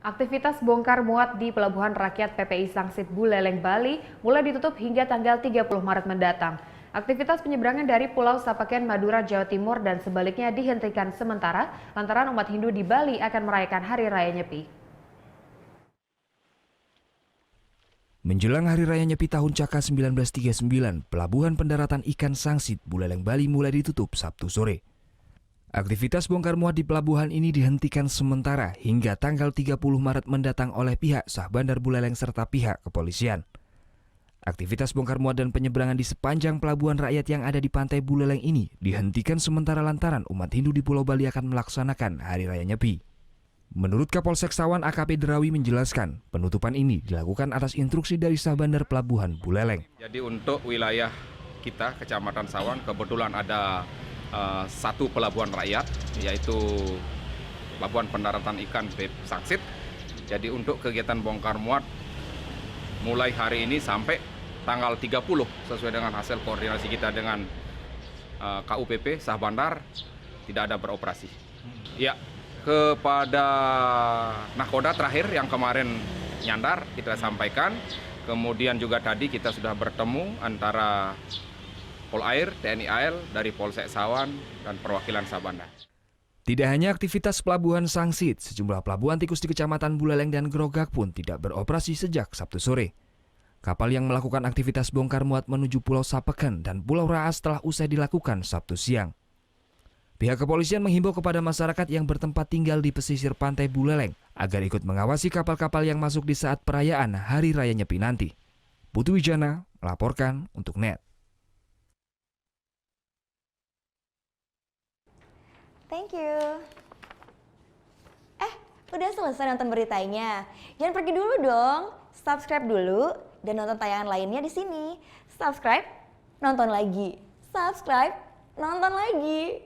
Aktivitas bongkar muat di Pelabuhan Rakyat PPI Sangsit Buleleng, Bali mulai ditutup hingga tanggal 30 Maret mendatang. Aktivitas penyeberangan dari Pulau Sapaken, Madura, Jawa Timur dan sebaliknya dihentikan sementara lantaran umat Hindu di Bali akan merayakan Hari Raya Nyepi. Menjelang Hari Raya Nyepi tahun Caka 1939, Pelabuhan Pendaratan Ikan Sangsit Buleleng, Bali mulai ditutup Sabtu sore. Aktivitas bongkar muat di pelabuhan ini dihentikan sementara hingga tanggal 30 Maret mendatang oleh pihak Sah Bandar Buleleng serta pihak kepolisian. Aktivitas bongkar muat dan penyeberangan di sepanjang pelabuhan rakyat yang ada di pantai Buleleng ini dihentikan sementara lantaran umat Hindu di Pulau Bali akan melaksanakan Hari Raya Nyepi. Menurut Kapolsek Sawan AKP Derawi menjelaskan, penutupan ini dilakukan atas instruksi dari Sah Bandar Pelabuhan Buleleng. Jadi untuk wilayah kita, Kecamatan Sawan, kebetulan ada satu pelabuhan rakyat, yaitu Pelabuhan Pendaratan Ikan Sangsit. Jadi untuk kegiatan bongkar muat mulai hari ini sampai tanggal 30 sesuai dengan hasil koordinasi kita dengan KUPP Sah Bandar tidak ada beroperasi. Ya, kepada Nakoda terakhir yang kemarin nyandar kita sampaikan, kemudian juga tadi kita sudah bertemu antara Pol Air, TNI AL, dari Polsek Sawan, dan perwakilan Sah Bandar. Tidak hanya aktivitas pelabuhan Sangsit, sejumlah pelabuhan tikus di Kecamatan Buleleng dan Grogak pun tidak beroperasi sejak Sabtu sore. Kapal yang melakukan aktivitas bongkar muat menuju Pulau Sapeken dan Pulau Raas telah usai dilakukan Sabtu siang. Pihak kepolisian menghimbau kepada masyarakat yang bertempat tinggal di pesisir pantai Buleleng agar ikut mengawasi kapal-kapal yang masuk di saat perayaan Hari Raya Nyepi nanti. Putu Wijana melaporkan untuk NET. Thank you. Udah selesai nonton beritanya? Jangan pergi dulu dong. Subscribe dulu dan nonton tayangan lainnya di sini. Subscribe, nonton lagi. Subscribe, nonton lagi.